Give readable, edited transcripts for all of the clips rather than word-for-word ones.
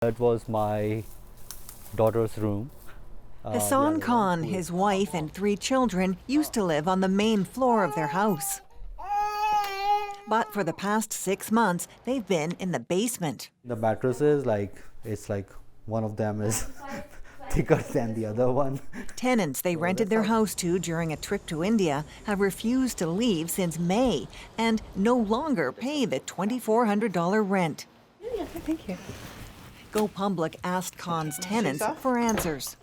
That was my daughter's room. Hassan Khan, his wife and 3 children used to live on the main floor of their house. But for the past 6 months, they've been in the basement. The mattresses, it's like one of them is thicker than the other one. Tenants they rented their house to during a trip to India have refused to leave since May and no longer pay the $2,400 rent. Yeah, thank you. Go Public asked Khan's tenants for answers.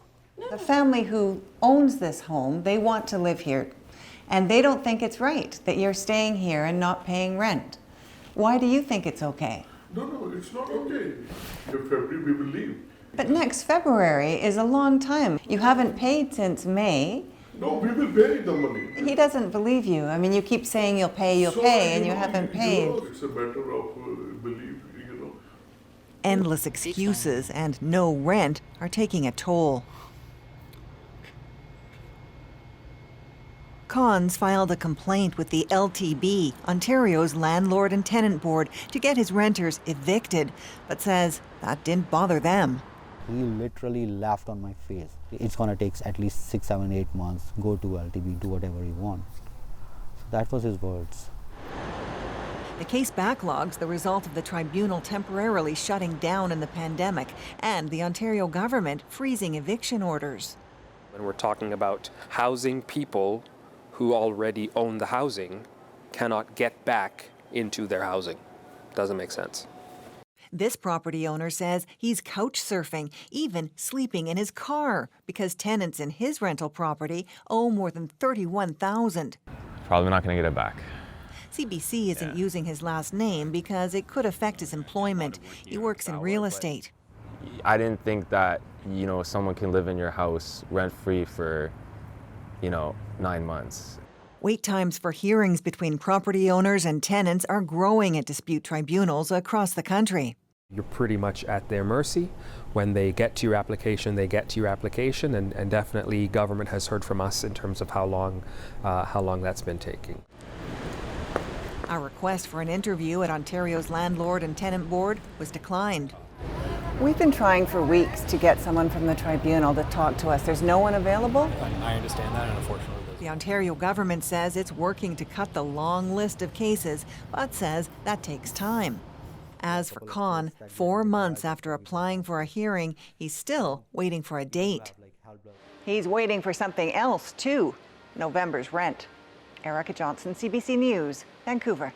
The family who owns this home, they want to live here, and they don't think it's right that you're staying here and not paying rent. Why do you think it's okay? No, it's not okay. In February, we will leave. But next February is a long time. You haven't paid since May. No, we will pay the money. He doesn't believe you. I mean, you keep saying you'll pay, and you haven't paid. It's a matter of belief, Endless excuses and no rent are taking a toll. Khan's filed a complaint with the LTB, Ontario's Landlord and Tenant Board, to get his renters evicted, but says that didn't bother them. He literally laughed on my face. It's going to take at least 6, 7, 8 months. Go to LTB, do whatever you want. So that was his words. The case backlogs the result of the tribunal temporarily shutting down in the pandemic and the Ontario government freezing eviction orders. When we're talking about housing, people who already own the housing cannot get back into their housing. Doesn't make sense. This property owner says he's couch surfing, even sleeping in his car, because tenants in his rental property owe more than $31,000. Probably not going to get it back. CBC isn't using his last name because it could affect his employment. He works in real estate. I didn't think that, someone can live in your house rent-free for, 9 months. Wait times for hearings between property owners and tenants are growing at dispute tribunals across the country. You're pretty much at their mercy. When they get to your application, they get to your application, and definitely government has heard from us in terms of how long that's been taking. Our request for an interview at Ontario's Landlord and Tenant Board was declined. We've been trying for weeks to get someone from the tribunal to talk to us. There's no one available? I understand that, and unfortunately, the Ontario government says it's working to cut the long list of cases, but says that takes time. As for Khan, 4 months after applying for a hearing, he's still waiting for a date. He's waiting for something else, too, November's rent. Erica Johnson, CBC News, Vancouver.